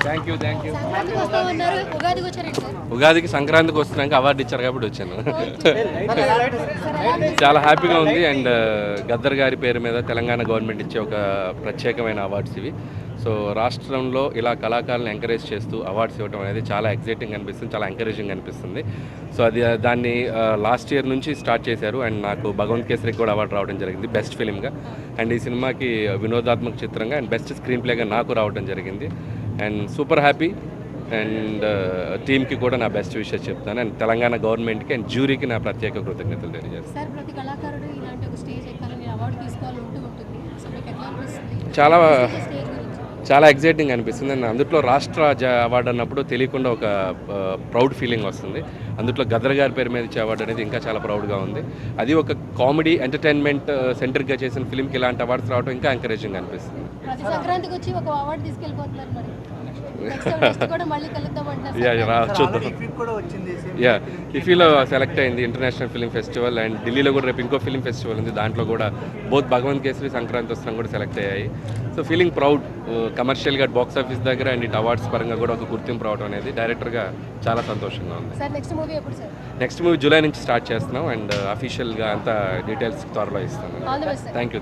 Thank you ఉగాదికి ఉగాదికి సంక్రాంతికి వస్తున్నాక అవార్డు ఇచ్చారు కాబట్టి వచ్చాను. చాలా హ్యాపీగా ఉంది. అండ్ గద్దర్ గారి పేరు మీద తెలంగాణ గవర్నమెంట్ ఇచ్చే ఒక ప్రత్యేకమైన అవార్డ్స్ ఇవి. సో రాష్ట్రంలో ఇలా కళాకారులను ఎంకరేజ్ చేస్తూ అవార్డ్స్ ఇవ్వడం అనేది చాలా ఎగ్జైటింగ్ అనిపిస్తుంది, చాలా ఎంకరేజింగ్ అనిపిస్తుంది. సో దాన్ని లాస్ట్ ఇయర్ నుంచి స్టార్ట్ చేశారు. అండ్ నాకు భగవంత్ కేసరికి కూడా అవార్డు రావడం జరిగింది బెస్ట్ ఫిలింగా. అండ్ ఈ సినిమాకి వినోదాత్మక చిత్రంగా అండ్ బెస్ట్ స్క్రీన్ ప్లేగా నాకు రావడం జరిగింది. And super happy. అండ్ టీమ్కి కూడా నా బెస్ట్ విషెస్ చెప్తాను. అండ్ తెలంగాణ గవర్నమెంట్కి అండ్ జ్యూరీకి నా ప్రత్యేక కృతజ్ఞతలు తెలియజేస్తాను. చాలా ఎగ్జైటింగ్ అనిపిస్తుంది. అండ్ అందులో రాష్ట్ర అవార్డు అన్నప్పుడు తెలియకుండా ఒక ప్రౌడ్ ఫీలింగ్ వస్తుంది. అందులో గద్దర్ గారి పేరు మీద ఇచ్చే అవార్డు అనేది ఇంకా చాలా ప్రౌడ్గా ఉంది. అది ఒక కామెడీ ఎంటర్టైన్మెంట్ సెంటర్గా చేసిన ఫిల్మ్కి ఇలాంటి అవార్డ్స్ రావడం ఇంకా ఎంకరేజింగ్ అనిపిస్తుంది. ఇఫీలో సెలెక్ట్ అయింది ఇంటర్నేషనల్ ఫిలిం ఫెస్టివల్. అండ్ ఢిల్లీలో కూడా రేపు ఇంకో ఫిలిం ఫెస్టివల్ ఉంది, దాంట్లో కూడా బోత్ భగవంత్ కేసరి సంక్రాంతి వస్తున్నాం కూడా సెలెక్ట్ అయ్యాయి. So feeling proud. కమర్షియల్గా బాక్స్ ఆఫీస్ దగ్గర అండ్ ఇటు అవార్డ్స్ పరంగా కూడా ఒక గుర్తింపు రావడం అనేది డైరెక్టర్గా చాలా సంతోషంగా ఉంది. నెక్స్ట్ మూవీ జూలై నుంచి స్టార్ట్ చేస్తున్నాం. అండ్ అఫీషియల్గా అంతా డీటెయిల్స్ త్వరలో ఇస్తాను. Thank you.